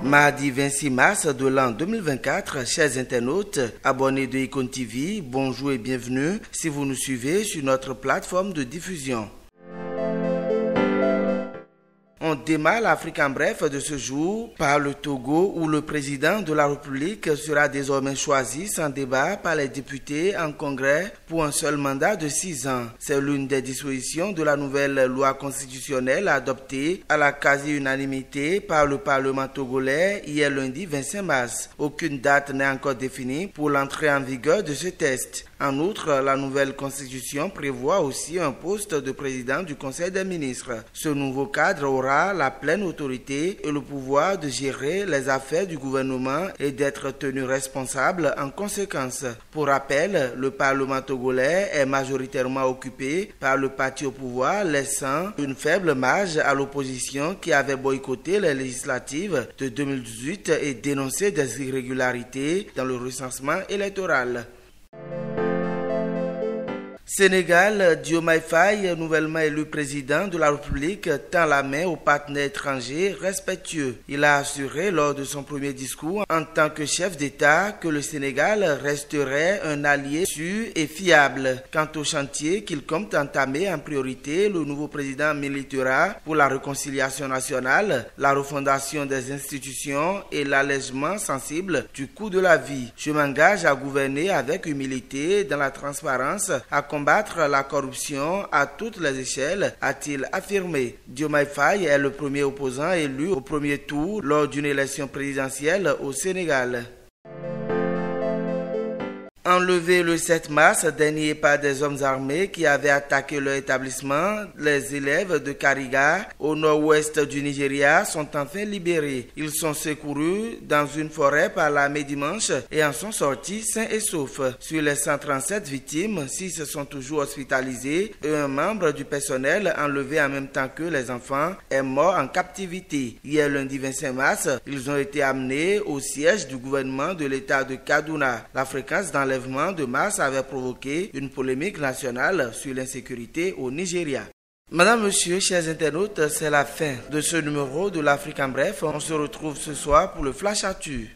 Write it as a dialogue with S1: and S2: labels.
S1: Mardi 26 mars de l'an 2024, chers internautes, abonnés de Icon TV, bonjour et bienvenue si vous nous suivez sur notre plateforme de diffusion. On démarre l'Afrique en bref de ce jour par le Togo où le président de la République sera désormais choisi sans débat par les députés en congrès pour un seul mandat de 6 ans. C'est l'une des dispositions de la nouvelle loi constitutionnelle adoptée à la quasi-unanimité par le Parlement togolais hier lundi 25 mars. Aucune date n'est encore définie pour l'entrée en vigueur de ce texte. En outre, la nouvelle constitution prévoit aussi un poste de président du Conseil des ministres. Ce nouveau cadre aura la pleine autorité et le pouvoir de gérer les affaires du gouvernement et d'être tenu responsable en conséquence. Pour rappel, le Parlement togolais est majoritairement occupé par le parti au pouvoir, laissant une faible marge à l'opposition qui avait boycotté les législatives de 2018 et dénoncé des irrégularités dans le recensement électoral. Sénégal, Diomaye Faye, nouvellement élu président de la République, tend la main aux partenaires étrangers respectueux. Il a assuré lors de son premier discours en tant que chef d'État que le Sénégal resterait un allié sûr et fiable. Quant au chantier qu'il compte entamer en priorité, le nouveau président militera pour la réconciliation nationale, la refondation des institutions et l'allègement sensible du coût de la vie. Je m'engage à gouverner avec humilité, dans la transparence, à combattre la corruption à toutes les échelles, a-t-il affirmé. Diomaye Faye est le premier opposant élu au premier tour lors d'une élection présidentielle au Sénégal. Enlevé le 7 mars dernier par des hommes armés qui avaient attaqué leur établissement, les élèves de Kariga, au nord-ouest du Nigeria, sont enfin libérés. Ils sont secourus dans une forêt par l'armée dimanche et en sont sortis sains et saufs. Sur les 137 victimes, 6 sont toujours hospitalisés et un membre du personnel enlevé en même temps que les enfants est mort en captivité. Hier lundi 25 mars, ils ont été amenés au siège du gouvernement de l'État de Kaduna. La fréquence d'enlèvement de mars avait provoqué une polémique nationale sur l'insécurité au Nigeria. Madame, Monsieur, chers internautes, c'est la fin de ce numéro de l'Afrique en bref. On se retrouve ce soir pour le Flash Actu.